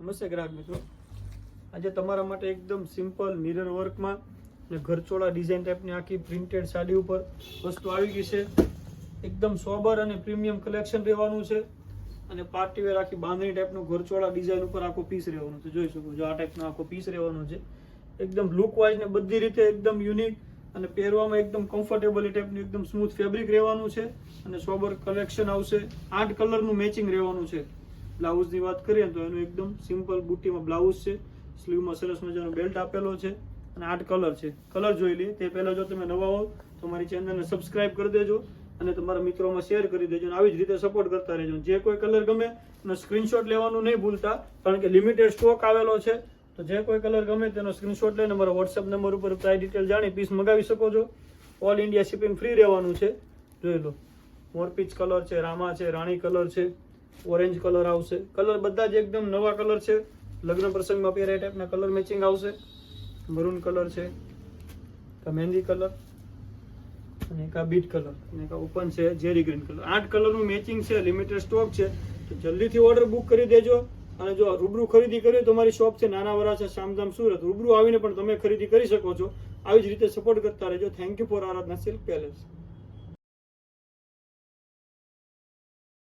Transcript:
નમસ્તે ગ્રાહક મિત્રો, આજે તમારા માટે એકદમ સિમ્પલ મિરર વર્કમાં અને ઘરચોળા ડિઝાઇન ટાઈપની આખી પ્રિન્ટેડ સાડી ઉપર વસ્તુ આવી ગઈ છે. એકદમ સોબર અને પ્રીમિયમ કલેક્શન રહેવાનું છે અને પાર્ટી વેર આખી બાંધણી ટાઈપનું ઘરચોળા ડિઝાઇન ઉપર આખો પીસ રહેવાનું છે. જોઈ શકો છો, આ ટાઈપનો આખો પીસ રહેવાનો છે. એકદમ લુક વાઇઝ ને બધી રીતે એકદમ યુનિક અને પહેરવામાં એકદમ કમ્ફર્ટેબલ ટાઈપનું એકદમ સ્મૂથ ફેબ્રિક રહેવાનું છે અને સોબર કલેક્શન આવશે. 8 કલરનું મેચિંગ રહેવાનું છે. બ્લાઉઝની વાત કરીએ તો એનું એકદમ સિમ્પલ બુટીમાં બ્લાઉઝ છે, સ્લીવમાં સરસ મજાનો બેલ્ટ આપેલો છે અને 8 કલર છે. કલર જોઈ લઈએ તે પહેલાં જો તમે નવા હો તો મારી ચેનલને સબસ્ક્રાઇબ કરી દેજો અને તમારા મિત્રોમાં શેર કરી દેજો અને આવી જ રીતે સપોર્ટ કરતા રહેજો. જે કોઈ કલર ગમે એનો સ્ક્રીનશોટ લેવાનું નહીં ભૂલતા, કારણ કે લિમિટેડ સ્ટોક આવેલો છે. તો જે કોઈ કલર ગમે તેનો સ્ક્રીનશોટ લઈને મારા વોટ્સઅપ નંબર ઉપર પ્રાઇસ ડિટેલ જાણી પીસ મંગાવી શકો છો. ઓલ ઇન્ડિયા શિપિંગ ફ્રી રહેવાનું છે. જોઈ લો, મોરપીચ કલર છે, રામા છે, રાણી કલર છે, ઓરેન્જ કલર આવશે. કલર બધા જ એકદમ નવા કલર છે. લગ્ન પ્રસંગમાં પહેરે ટાઈપના કલર મેચિંગ આવશે. મરૂન કલર છે, મહેંદી કલર અને એક આ બીટ કલર અને એક ઓપન છે જેરી ગ્રીન કલર. 8 કલરનું મેચિંગ છે, લિમિટેડ સ્ટોક છે. તો જલ્દીથી ઓર્ડર બુક કરી દેજો. અને જો રૂબરૂ ખરીદી કરી તો મારી શોપ છે નાના વરાછા શામધામ સુરત. રૂબરૂ આવીને પણ તમે ખરીદી કરી શકો છો. આવી જ રીતે સપોર્ટ કરતા રહેજો. Thank you for Aradhana silk palace.